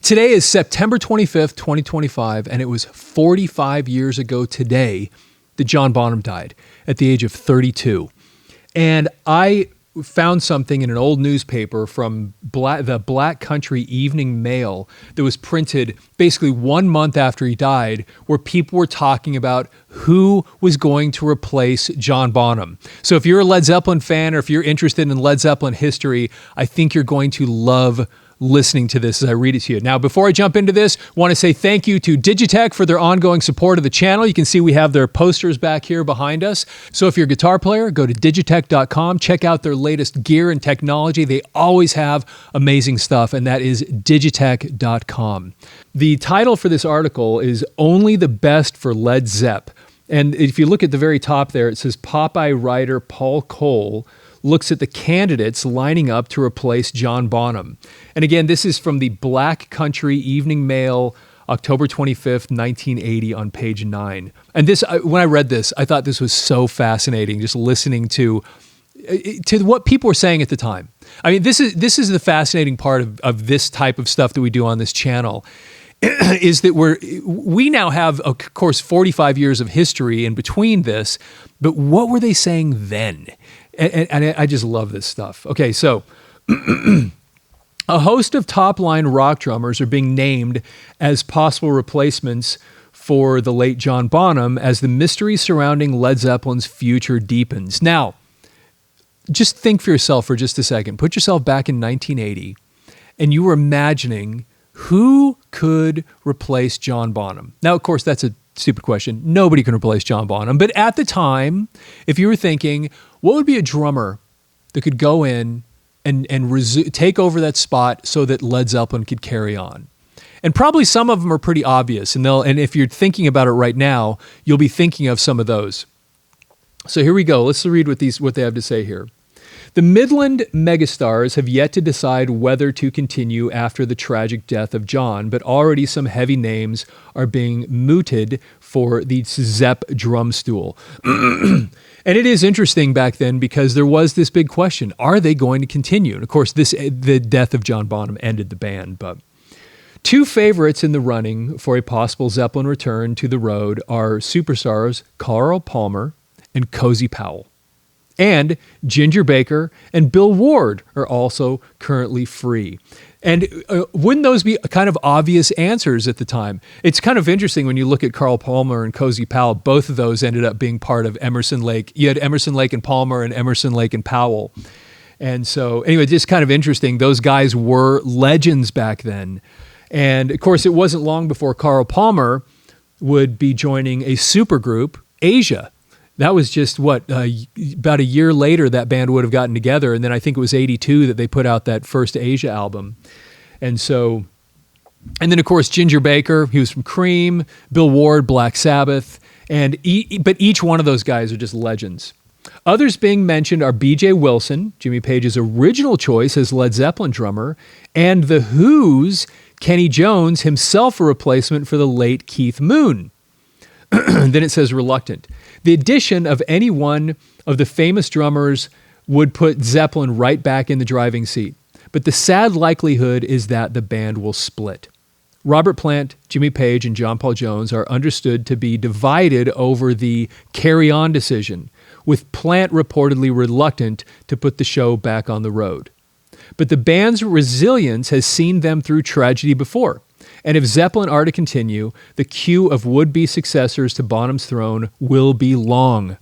Today is September 25th, 2025, and it was 45 years ago today that John Bonham died at the age of 32. And I found something in an old newspaper from the Black Country Evening Mail that was printed basically 1 month after he died, where people were talking about who was going to replace John Bonham. So if you're a Led Zeppelin fan, or if you're interested in Led Zeppelin history, I think you're going to love listening to this as I read it to you. Now, before I jump into this, I want to say thank you to Digitech for their ongoing support of the channel. You can see we have their posters back here behind us. So if you're a guitar player, go to digitech.com, check out their latest gear and technology. They always have amazing stuff, and that is digitech.com. The title for this article is Only the Best for Led Zep. And if you look at the very top there, it says Popeye writer Paul Cole looks at the candidates lining up to replace John Bonham. And again, this is from the Black Country Evening Mail, October 25th, 1980, on page 9. And this, when I read this, I thought this was so fascinating, just listening to what people were saying at the time. I mean, this is the fascinating part of this type of stuff that we do on this channel, is that we now have, of course, 45 years of history in between this, but what were they saying then? And I just love this stuff. Okay, so a host of top-line rock drummers are being named as possible replacements for the late John Bonham as the mystery surrounding Led Zeppelin's future deepens. Now, just think for yourself for just a second. Put yourself back in 1980, and you were imagining who could replace John Bonham. Now, of course, that's a stupid question. Nobody can replace John Bonham. But at the time, if you were thinking, what would be a drummer that could go in and take over that spot so that Led Zeppelin could carry on? And probably some of them are pretty obvious. And if you're thinking about it right now, you'll be thinking of some of those. So here we go. Let's read what they have to say here. The Midland megastars have yet to decide whether to continue after the tragic death of John, but already some heavy names are being mooted for the Zep drum stool. And it is interesting back then because there was this big question, are they going to continue? And of course, the death of John Bonham ended the band, but two favorites in the running for a possible Zeppelin return to the road are superstars Carl Palmer and Cozy Powell. And Ginger Baker and Bill Ward are also currently free. And wouldn't those be kind of obvious answers at the time? It's kind of interesting when you look at Carl Palmer and Cozy Powell. Both of those ended up being part of Emerson, Lake. You had Emerson, Lake and Palmer and Emerson, Lake and Powell. And so anyway, just kind of interesting. Those guys were legends back then. And of course, it wasn't long before Carl Palmer would be joining a supergroup, Asia. That was just about a year later that band would have gotten together. And then I think it was 82 that they put out that first Asia album. And then of course, Ginger Baker, he was from Cream, Bill Ward, Black Sabbath. But each one of those guys are just legends. Others being mentioned are B.J. Wilson, Jimmy Page's original choice as Led Zeppelin drummer, and The Who's Kenny Jones, himself a replacement for the late Keith Moon. Then it says reluctant. The addition of any one of the famous drummers would put Zeppelin right back in the driving seat. But the sad likelihood is that the band will split. Robert Plant, Jimmy Page, and John Paul Jones are understood to be divided over the carry-on decision, with Plant reportedly reluctant to put the show back on the road. But the band's resilience has seen them through tragedy before. And if Zeppelin are to continue, the queue of would-be successors to Bonham's throne will be long.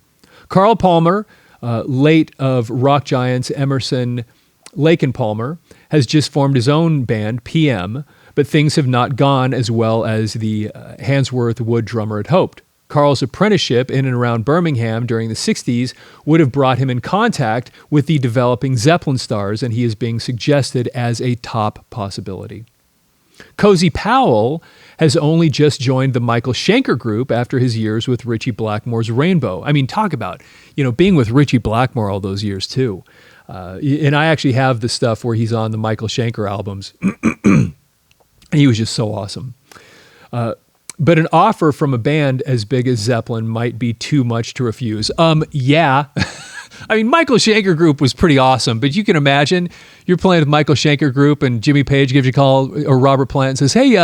Carl Palmer, late of rock giants Emerson, Lake and Palmer, has just formed his own band, PM, but things have not gone as well as the Handsworth Wood drummer had hoped. Carl's apprenticeship in and around Birmingham during the 60s would have brought him in contact with the developing Zeppelin stars, and he is being suggested as a top possibility. Cozy Powell has only just joined the Michael Schenker group after his years with Ritchie Blackmore's Rainbow. I mean, talk about, being with Ritchie Blackmore all those years too. And I actually have the stuff where he's on the Michael Schenker albums. And he was just so awesome. But an offer from a band as big as Zeppelin might be too much to refuse. Yeah. I mean, Michael Schenker Group was pretty awesome, but you can imagine you're playing with Michael Schenker Group and Jimmy Page gives you a call, or Robert Plant, and says, hey,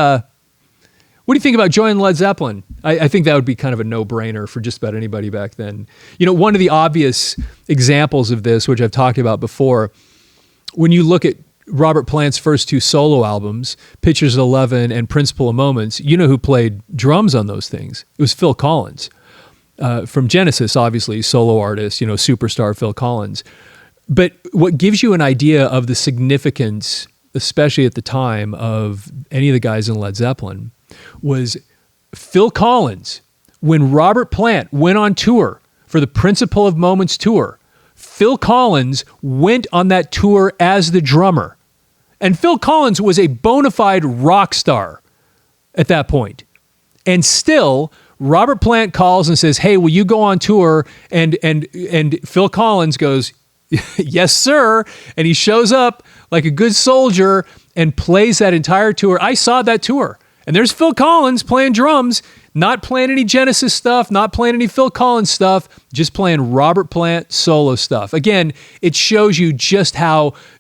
what do you think about joining Led Zeppelin? I think that would be kind of a no-brainer for just about anybody back then. You know, one of the obvious examples of this, which I've talked about before, when you look at Robert Plant's first two solo albums, Pictures of 11 and Principle of Moments, you know who played drums on those things? It was Phil Collins. From Genesis, obviously, solo artist, you know, superstar Phil Collins. But what gives you an idea of the significance, especially at the time, of any of the guys in Led Zeppelin, was Phil Collins. When Robert Plant went on tour for the Principle of Moments tour, Phil Collins went on that tour as the drummer. And Phil Collins was a bona fide rock star at that point. And still, Robert Plant calls and says, hey, will you go on tour? And Phil Collins goes, yes, sir. And he shows up like a good soldier and plays that entire tour. I saw that tour. And there's Phil Collins playing drums, not playing any Genesis stuff, not playing any Phil Collins stuff, just playing Robert Plant solo stuff. Again, it shows you just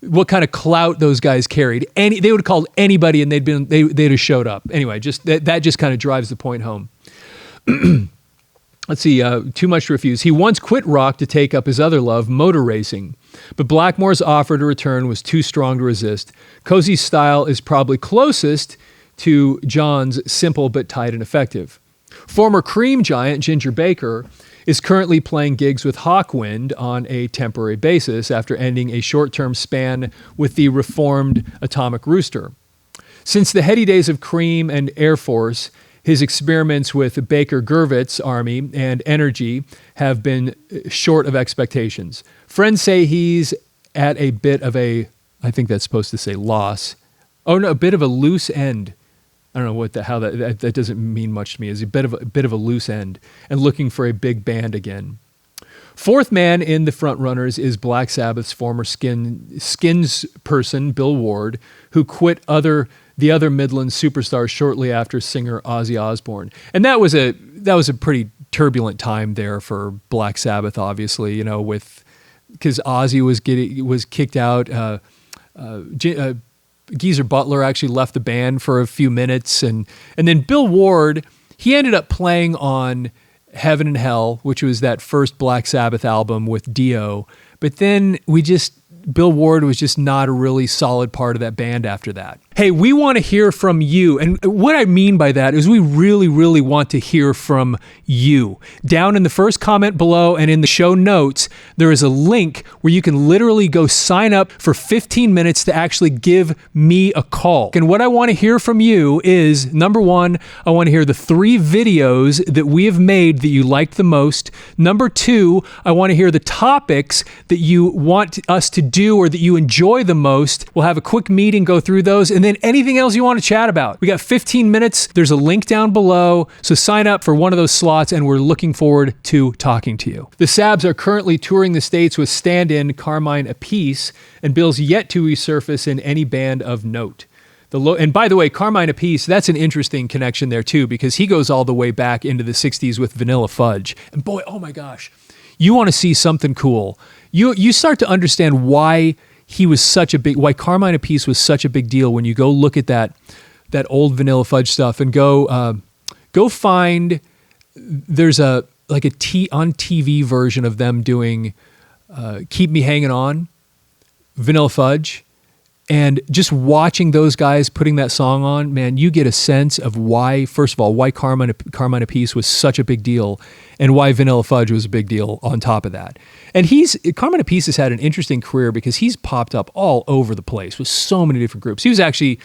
what kind of clout those guys carried. They would have called anybody and they'd have showed up. Anyway, just that just kind of drives the point home. Let's see, Too Much to Refuse. He once quit rock to take up his other love, motor racing, but Blackmore's offer to return was too strong to resist. Cozy's style is probably closest to John's, simple but tight and effective. Former Cream giant Ginger Baker is currently playing gigs with Hawkwind on a temporary basis after ending a short-term span with the reformed Atomic Rooster. Since the heady days of Cream and Air Force, his experiments with Baker Gurvitz's Army and Energy have been short of expectations. Friends say he's at a bit of a, I think that's supposed to say loss. Oh no, a bit of a loose end. I don't know that doesn't mean much to me. It's a bit of a loose end and looking for a big band again. Fourth man in the front runners is Black Sabbath's former skins person, Bill Ward, who quit the other Midland superstars shortly after singer Ozzy Osbourne. And that was a pretty turbulent time there for Black Sabbath, obviously, you know, because Ozzy was kicked out. Geezer Butler actually left the band for a few minutes, and then Bill Ward, he ended up playing on Heaven and Hell, which was that first Black Sabbath album with Dio. But then Bill Ward was just not a really solid part of that band after that. Hey, we want to hear from you. And what I mean by that is we really, really want to hear from you. Down in the first comment below and in the show notes, there is a link where you can literally go sign up for 15 minutes to actually give me a call. And what I want to hear from you is, number one, I want to hear the 3 videos that we have made that you liked the most. Number 2, I want to hear the topics that you want us to do or that you enjoy the most. We'll have a quick meeting, go through those, and then anything else you want to chat about. We got 15 minutes. There's a link down below. So sign up for one of those slots, and we're looking forward to talking to you. The Sabs are currently touring the States with stand-in Carmine Appice, and Bill's yet to resurface in any band of note. And by the way, Carmine Appice, that's an interesting connection there too, because he goes all the way back into the 60s with Vanilla Fudge. And boy, oh my gosh, you want to see something cool. You start to understand why why Carmine Appice was such a big deal when you go look at that old Vanilla Fudge stuff and go find, there's on TV version of them doing Keep Me Hanging On, Vanilla Fudge, and just watching those guys putting that song on, man, you get a sense of why, first of all, why Carmine Appice was such a big deal and why Vanilla Fudge was a big deal on top of that. And Carmine Appice has had an interesting career because he's popped up all over the place with so many different groups. He was actually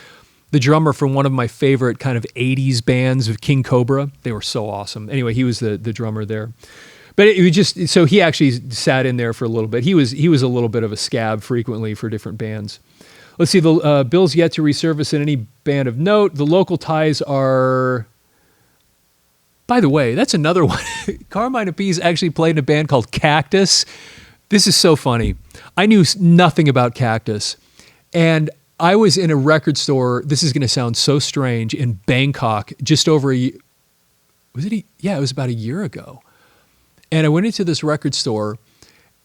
the drummer from one of my favorite kind of 80s bands of King Kobra. They were so awesome. Anyway, he was the drummer there. But so he actually sat in there for a little bit. He was a little bit of a scab frequently for different bands. Let's see, Bill's yet to resurface in any band of note. The local ties are, by the way, that's another one. Carmine Appice actually played in a band called Cactus. This is so funny. I knew nothing about Cactus. And I was in a record store, this is going to sound so strange, in Bangkok just over it was about a year ago. And I went into this record store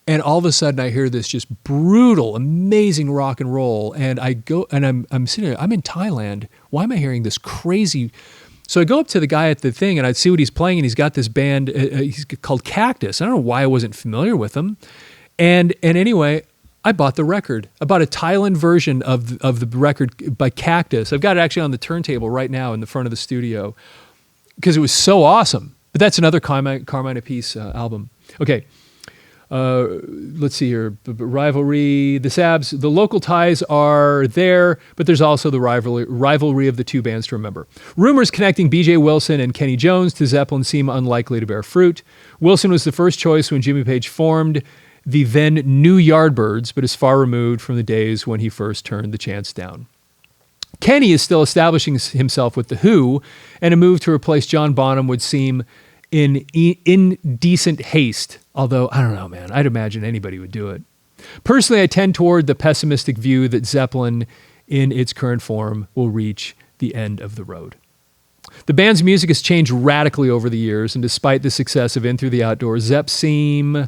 And all of a sudden I hear this just brutal, amazing rock and roll. And I go, and I'm sitting there, I'm in Thailand. Why am I hearing this crazy? So I go up to the guy at the thing and I see what he's playing, and he's got this band, he's called Cactus. I don't know why I wasn't familiar with them. And anyway, I bought the record. I bought a Thailand version of the record by Cactus. I've got it actually on the turntable right now in the front of the studio because it was so awesome. But that's another Carmine Appice album. Okay. Let's see here. Rivalry, the Sabs, the local ties are there, but there's also the rivalry of the two bands to remember. Rumors connecting B.J. Wilson and Kenny Jones to Zeppelin seem unlikely to bear fruit. Wilson was the first choice when Jimmy Page formed the then New Yardbirds, but is far removed from the days when he first turned the chance down. Kenny is still establishing himself with The Who, and a move to replace John Bonham would seem in indecent haste. Although, I don't know, man. I'd imagine anybody would do it. Personally, I tend toward the pessimistic view that Zeppelin, in its current form, will reach the end of the road. The band's music has changed radically over the years, and despite the success of In Through the Outdoors, Zepp seem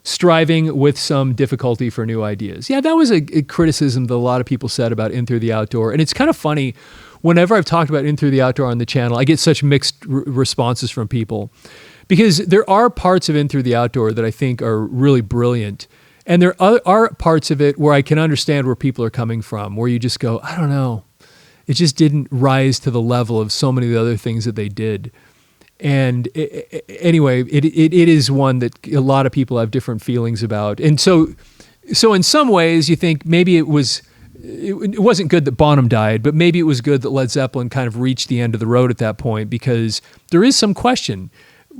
striving with some difficulty for new ideas. Yeah, that was a criticism that a lot of people said about In Through the Outdoor, and it's kind of funny. Whenever I've talked about In Through the Outdoor on the channel, I get such mixed responses from people. Because there are parts of In Through the Outdoor that I think are really brilliant. And there are parts of it where I can understand where people are coming from, where you just go, I don't know. It just didn't rise to the level of so many of the other things that they did. And anyway, it is one that a lot of people have different feelings about. And so in some ways, you think maybe it wasn't good that Bonham died, but maybe it was good that Led Zeppelin kind of reached the end of the road at that point, because there is some question.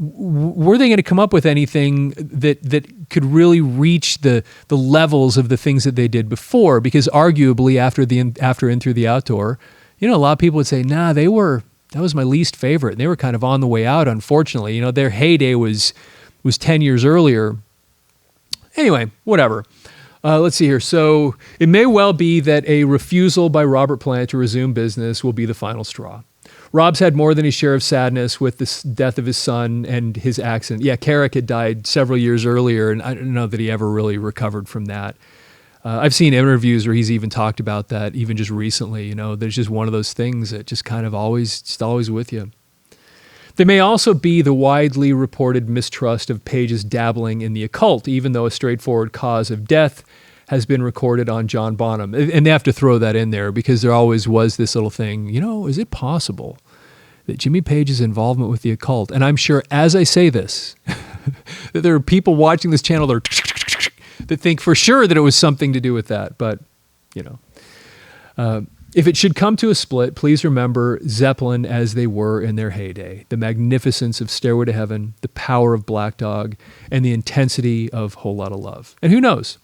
Were they going to come up with anything that could really reach the levels of the things that they did before? Because arguably after In Through the Outdoor, a lot of people would say, nah, that was my least favorite. And they were kind of on the way out, unfortunately. Their heyday was 10 years earlier. Anyway, whatever. Let's see here. So it may well be that a refusal by Robert Plant to resume business will be the final straw. Rob's had more than his share of sadness with the death of his son and his accident. Yeah, Carrick had died several years earlier, and I don't know that he ever really recovered from that. I've seen interviews where he's even talked about that, even just recently. There's just one of those things that just kind of always with you. There may also be the widely reported mistrust of Page's dabbling in the occult, even though a straightforward cause of death has been recorded on John Bonham. And they have to throw that in there because there always was this little thing, is it possible that Jimmy Page's involvement with the occult? And I'm sure as I say this, that there are people watching this channel that think for sure that it was something to do with that. But, if it should come to a split, please remember Zeppelin as they were in their heyday, the magnificence of Stairway to Heaven, the power of Black Dog, and the intensity of Whole Lotta Love. And who knows?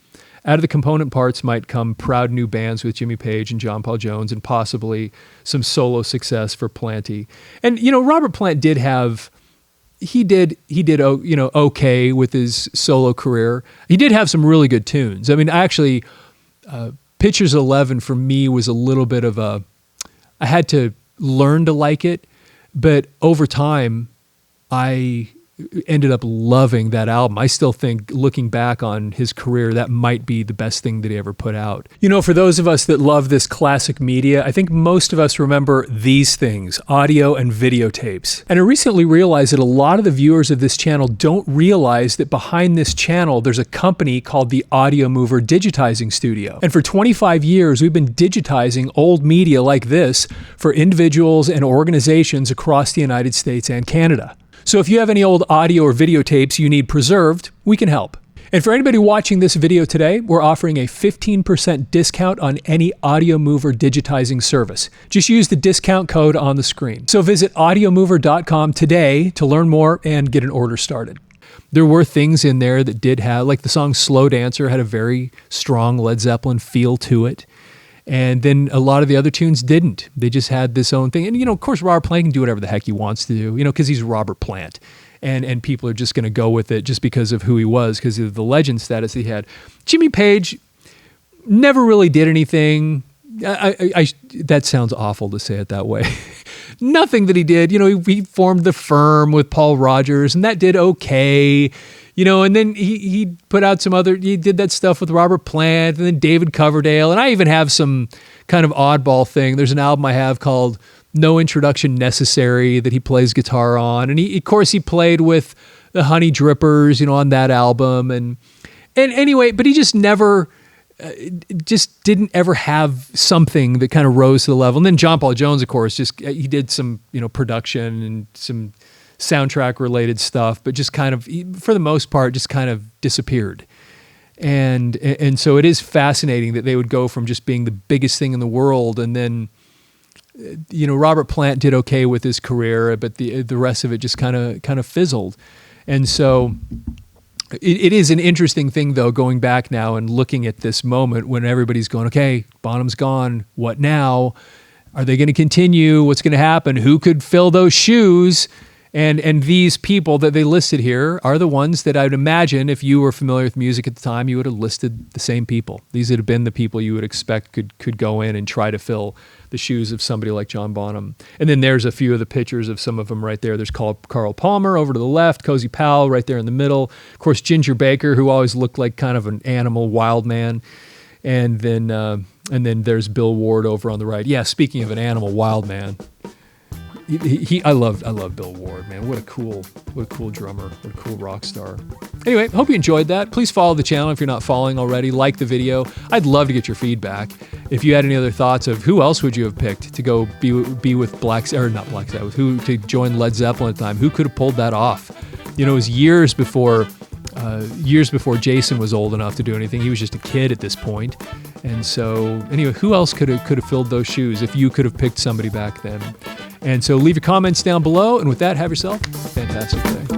Out of the component parts might come proud new bands with Jimmy Page and John Paul Jones, and possibly some solo success for Planty. And Robert Plant did okay with his solo career. He did have some really good tunes. I mean, actually, Pictures 11 for me was a little bit of I had to learn to like it, but over time, I ended up loving that album. I still think, looking back on his career, that might be the best thing that he ever put out. For those of us that love this classic media, I think most of us remember these things, audio and videotapes. And I recently realized that a lot of the viewers of this channel don't realize that behind this channel, there's a company called the Audio Mover Digitizing Studio. And for 25 years, we've been digitizing old media like this for individuals and organizations across the United States and Canada. So if you have any old audio or videotapes you need preserved, we can help. And for anybody watching this video today, we're offering a 15% discount on any Audio Mover digitizing service. Just use the discount code on the screen. So visit audiomover.com today to learn more and get an order started. There were things in there that did have, like the song Slow Dancer had a very strong Led Zeppelin feel to it. And then a lot of the other tunes didn't. They just had this own thing. And, of course, Robert Plant can do whatever the heck he wants to do, because he's Robert Plant. And people are just going to go with it just because of who he was, because of the legend status he had. Jimmy Page never really did anything. That sounds awful to say it that way. Nothing that he did. He formed The Firm with Paul Rodgers, and that did okay. And then he put out he did that stuff with Robert Plant and then David Coverdale. And I even have some kind of oddball thing. There's an album I have called No Introduction Necessary that he plays guitar on. And of course, he played with the Honey Drippers, on that album. And anyway, but he just never, just didn't ever have something that kind of rose to the level. And then John Paul Jones, of course, he did some, production and some soundtrack related stuff, but just kind of, for the most part, just kind of disappeared. And so it is fascinating that they would go from just being the biggest thing in the world, and then, Robert Plant did okay with his career, but the rest of it just kind of fizzled. And so it is an interesting thing, though, going back now and looking at this moment when everybody's going, okay, Bonham's gone, what now? Are they going to continue? What's going to happen? Who could fill those shoes? And these people that they listed here are the ones that I would imagine, if you were familiar with music at the time, you would have listed the same people. These would have been the people you would expect could go in and try to fill the shoes of somebody like John Bonham. And then there's a few of the pictures of some of them right there. There's Carl Palmer over to the left, Cozy Powell right there in the middle. Of course, Ginger Baker, who always looked like kind of an animal, wild man. And then there's Bill Ward over on the right. Yeah, speaking of an animal, wild man. I love Bill Ward, man. What a cool drummer. What a cool rock star. Anyway, hope you enjoyed that. Please follow the channel if you're not following already. Like the video. I'd love to get your feedback. If you had any other thoughts of who else would you have picked to go be with not Black Sabbath, who to join Led Zeppelin at the time? Who could have pulled that off? It was years before Jason was old enough to do anything. He was just a kid at this point. And so anyway, who else could have filled those shoes if you could have picked somebody back then? And so leave your comments down below. And with that, have yourself a fantastic day.